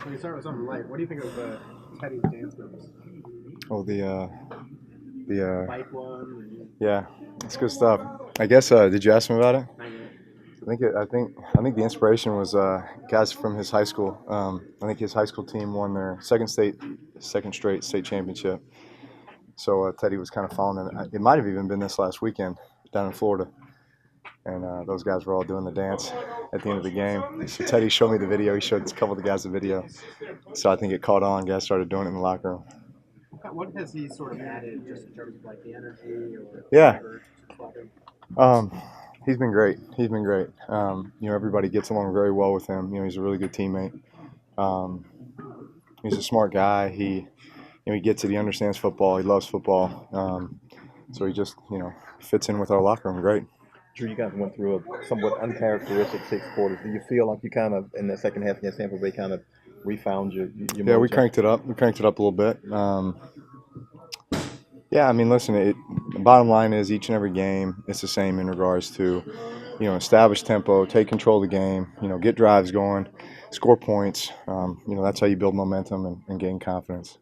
Let me start with something light. What do you think of Teddy's dance moves? Oh, Bike one. yeah, it's good stuff. I guess. Did you ask him about it? Not yet. I think the inspiration was guys from his high school. I think his high school team won their second straight state championship. So Teddy was kind of following them. It might have even been this last weekend down in Florida, and those guys were all doing the dance at the end of the game. So Teddy showed me the video. He showed a couple of the guys the video. So I think it caught on. Guys started doing it in the locker room. What has he sort of added just in terms of like the energy or Yeah. whatever to the club? He's been great. Everybody gets along very well with him. He's a really good teammate. Um, he's a smart guy. He gets it. He understands football. He loves football. So he just, fits in with our locker room. Great. Drew, you guys went through a somewhat uncharacteristic 6 quarters. Do you feel like you kind of, in the second half against Tampa Bay, kind of refound your Yeah, we mojo? cranked it up. We cranked it up a little bit. Yeah, I mean, listen, the bottom line is each and every game, it's the same in regards to, establish tempo, take control of the game, get drives going, score points. That's how you build momentum and gain confidence.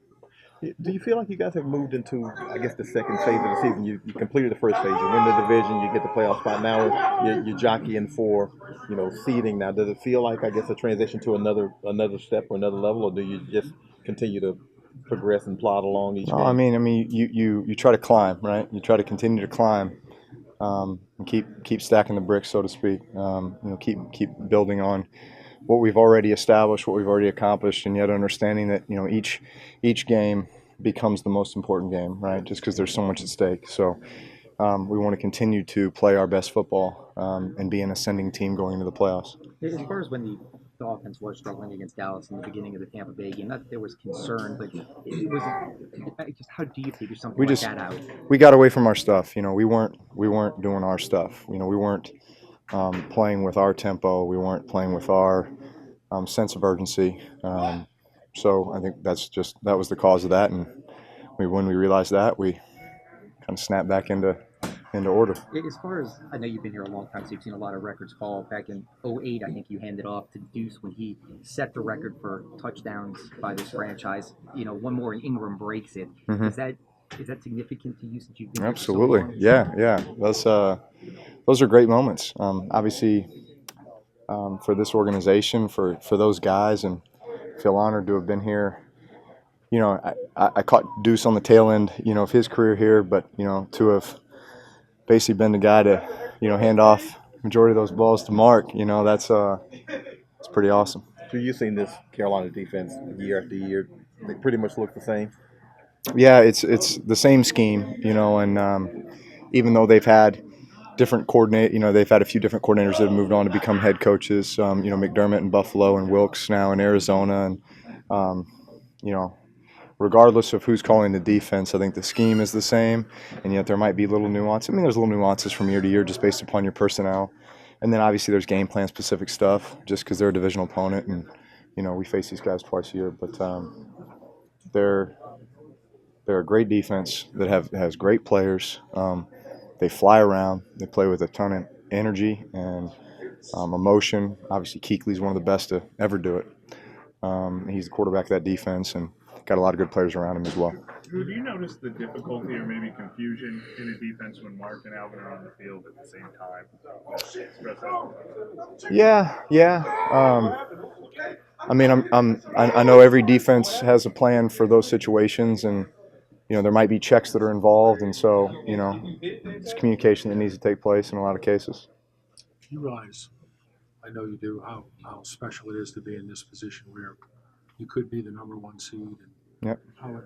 Do you feel like you guys have moved into, I guess, the second phase of the season? You completed the first phase. You win the division. You get the playoff spot. Now you're jockeying for, seeding. Now, does it feel like, I guess, a transition to another step or another level, or do you just continue to progress and plod along each No, game? I mean, you try to climb, right? You try to continue to climb, and keep stacking the bricks, so to speak. Keep building on what we've already established, what we've already accomplished, and yet understanding that each game becomes the most important game, right? Just because there's so much at stake. So we want to continue to play our best football and be an ascending team going into the playoffs. As far as when the offense was struggling against Dallas in the beginning of the Tampa Bay game, not that there was concern, but it was just how do you figure something We like just that out? we got away from our stuff. We weren't doing our stuff. We weren't playing with our tempo. We weren't playing with our sense of urgency. So I think that was the cause of that. And when we realized that, we kind of snapped back into order. As far as I know, you've been here a long time, so you've seen a lot of records fall. Back in '08, I think you handed off to Deuce when he set the record for touchdowns by this franchise. One more and Ingram breaks it. Mm-hmm. Is that significant to you since you've been here Absolutely. for so long? Yeah. Those are great moments. Obviously, for this organization, for those guys, and feel honored to have been here. I caught Deuce on the tail end, of his career here, but to have basically been the guy to, hand off majority of those balls to Mark, it's pretty awesome. So you've seen this Carolina defense year after year. They pretty much look the same. Yeah, it's the same scheme, and even though they've had they've had a few different coordinators that have moved on to become head coaches. McDermott in Buffalo and Wilkes now in Arizona, and regardless of who's calling the defense, I think the scheme is the same, and yet there might be little nuance. I mean, there's little nuances from year to year just based upon your personnel, and then obviously there's game plan specific stuff just because they're a divisional opponent, and we face these guys twice a year, but they're a great defense that has great players. They fly around. They play with a ton of energy and emotion. Obviously, Kuechly's one of the best to ever do it. He's the quarterback of that defense and got a lot of good players around him as well. Drew, do you notice the difficulty or maybe confusion in the defense when Mark and Alvin are on the field at the same time? Yeah. I mean, I know every defense has a plan for those situations, and there might be checks that are involved, and so it's communication that needs to take place in a lot of cases. You realize, I know you do, how special it is to be in this position where you could be the number one seed, and Yep. how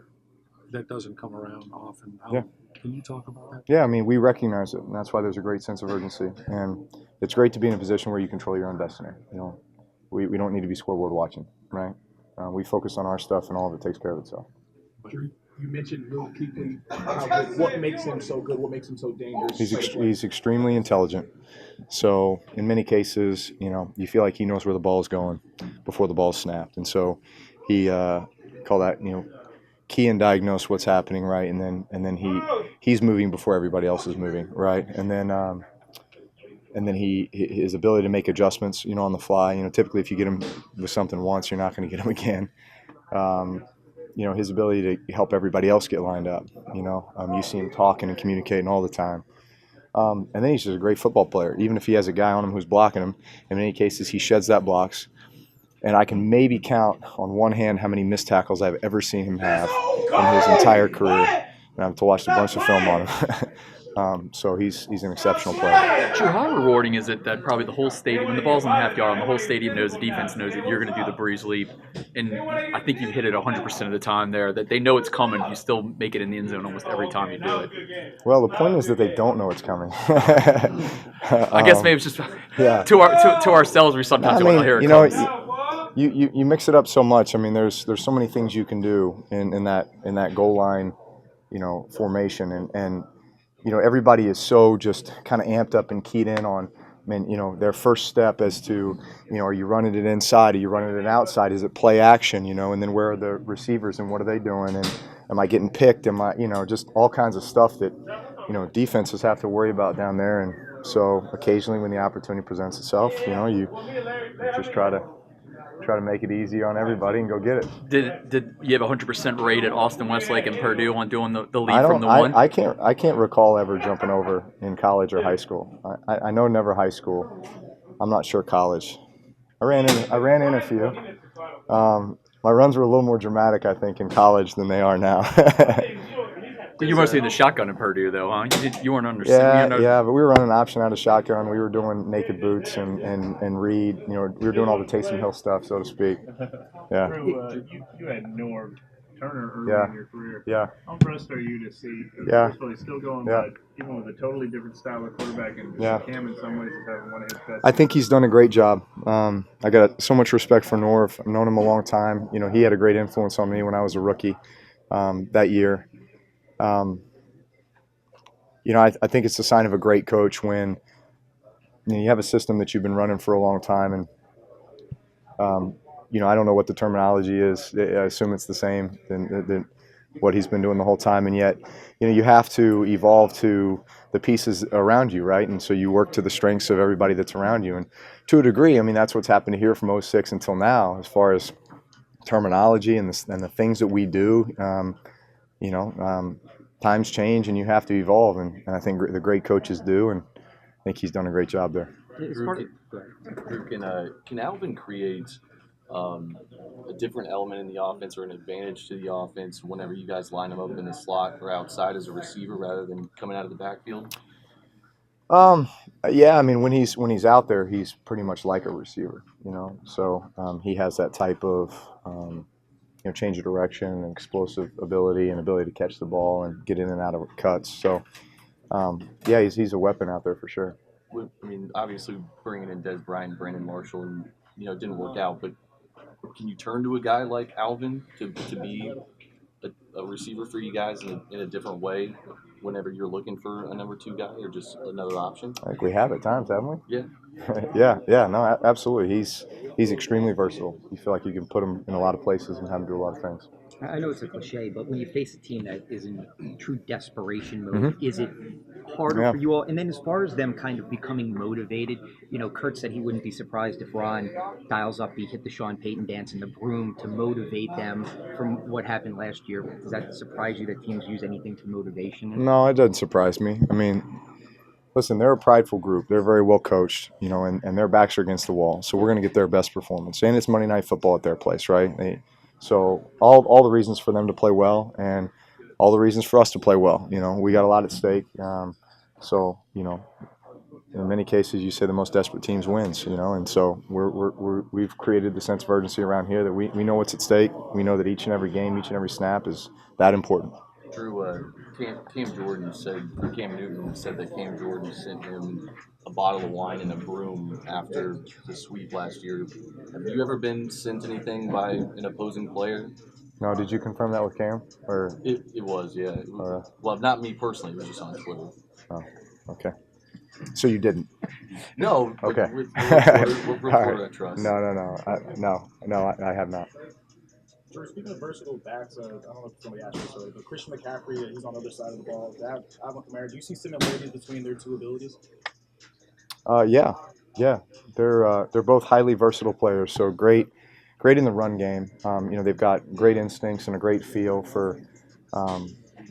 that doesn't come around often. Yeah. Can you talk about that? Yeah, I mean, we recognize it, and that's why there's a great sense of urgency, and it's great to be in a position where you control your own destiny. We don't need to be scoreboard watching, right? We focus on our stuff, and all of it takes care of itself. You mentioned Will Kuechly. What makes him so good? What makes him so dangerous? He's extremely intelligent. So in many cases, you feel like he knows where the ball is going before the ball's snapped, and so he call that key and diagnose what's happening, right? And then he's moving before everybody else is moving, right? And then and then his ability to make adjustments, on the fly. Typically if you get him with something once, you're not going to get him again. His ability to help everybody else get lined up. You see him talking and communicating all the time. And then he's just a great football player. Even if he has a guy on him who's blocking him, in many cases he sheds that blocks. And I can maybe count on one hand how many missed tackles I've ever seen him have in his entire career. And I've watched a bunch of film on him. So he's an exceptional player. Drew, how rewarding is it that probably the whole stadium, when the ball's in the half yard, and the whole stadium knows, the defense knows that you're going to do the Brees leap, and I think you've hit it 100% of the time there, that they know it's coming, you still make it in the end zone almost every time you do it. Well, the point is that they don't know it's coming. I guess maybe it's just yeah. to ourselves, we sometimes want to hear it comes. You mix it up so much. I mean, there's so many things you can do in that goal line, formation, and everybody is so just kind of amped up and keyed in on, their first step as to, are you running it inside? Are you running it outside? Is it play action? And then where are the receivers and what are they doing? And am I getting picked? Am I, just all kinds of stuff that, defenses have to worry about down there. And so occasionally when the opportunity presents itself, you just try to make it easy on everybody and go get it. Did you have 100% rate at Austin Westlake and Purdue on doing the lead from the one? I can't recall ever jumping over in college or high school. I know never high school. I'm not sure college. I ran in a few. My runs were a little more dramatic, I think, in college than they are now. You must be in the shotgun in Purdue, though, huh? You weren't under. Yeah, but we were running option out of shotgun. We were doing naked boots and read. We were doing all the Taysom Hill stuff, so to speak. Yeah. Drew, you had Norv Turner early in your career. Yeah. How impressed are you to see? First of all, he's still going, but even with a totally different style of quarterback, and Cam in some ways is having one of his best. I think he's done a great job. I got so much respect for Norv. I've known him a long time. He had a great influence on me when I was a rookie that year. I think it's a sign of a great coach when you have a system that you've been running for a long time, and I don't know what the terminology is. I assume it's the same than what he's been doing the whole time, and yet you have to evolve to the pieces around you, right? And so you work to the strengths of everybody that's around you, and to a degree, that's what's happened here from 06 until now, as far as terminology and the things that we do. Times change and you have to evolve, and I think the great coaches do, and I think he's done a great job there. Drew, can Alvin create a different element in the offense or an advantage to the offense whenever you guys line him up in the slot or outside as a receiver rather than coming out of the backfield? Yeah, when he's out there, he's pretty much like a receiver, So he has that type of change of direction and explosive ability and ability to catch the ball and get in and out of cuts. So, he's a weapon out there for sure. Obviously bringing in Des Bryant, Brandon Marshall, and it didn't work out. But can you turn to a guy like Alvin to be a receiver for you guys in a different way whenever you're looking for a number two guy or just another option? I think we have at times, haven't we? Yeah. No, absolutely. He's extremely versatile. You feel like you can put him in a lot of places and have him do a lot of things. I know it's a cliche, but when you face a team that is in true desperation mode, is it harder for you all? And then as far as them kind of becoming motivated, Kurt said he wouldn't be surprised if Ron dials up, he hit the Sean Payton dance in the broom to motivate them from what happened last year. Does that surprise you that teams use anything to motivation? No, it doesn't surprise me. Listen, they're a prideful group. They're very well coached, and their backs are against the wall. So we're going to get their best performance. And it's Monday Night Football at their place, right? So all the reasons for them to play well and all the reasons for us to play well. We got a lot at stake. So in many cases, you say the most desperate teams wins, and so we've created the sense of urgency around here that we know what's at stake. We know that each and every game, each and every snap is that important. Drew, Cam Newton said that Cam Jordan sent him a bottle of wine and a broom after the sweep last year. Have you ever been sent anything by an opposing player? No, did you confirm that with Cam? Or It was, yeah. Well, not me personally. It was just on Twitter. Oh, okay. So you didn't? No. Okay. We're reporter, I trust. No, I have not. Speaking of versatile backs, I don't know if somebody asked this already, but Christian McCaffrey, he's on the other side of the ball. Alvin Kamara, do you see similarities between their two abilities? Yeah, yeah. They're both highly versatile players. So great in the run game. They've got great instincts and a great feel for,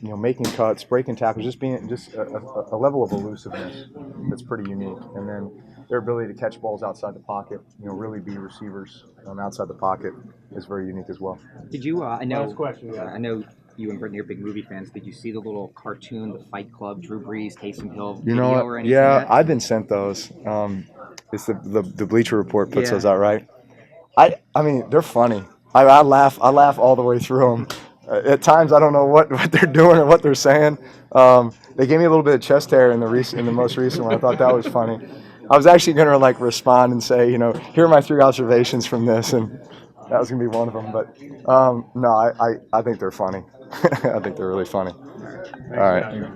making cuts, breaking tackles, just being just a level of elusiveness that's pretty unique. And then their ability to catch balls outside the pocket, really be receivers outside the pocket is very unique as well. Did you? I know. Last question, yeah. I know you and Brittany are big movie fans. Did you see the little cartoon, The Fight Club, Drew Brees, Taysom Hill You know video what? or anything? Yeah, Yet? I've been sent those. It's the Bleacher Report puts Yeah. those out, right? I mean, they're funny. I laugh all the way through them. At times, I don't know what they're doing or what they're saying. They gave me a little bit of chest hair in the most recent one. I thought that was funny. I was actually going to respond and say, here are my 3 observations from this, and that was going to be one of them. But no, I think they're funny. I think they're really funny. All right.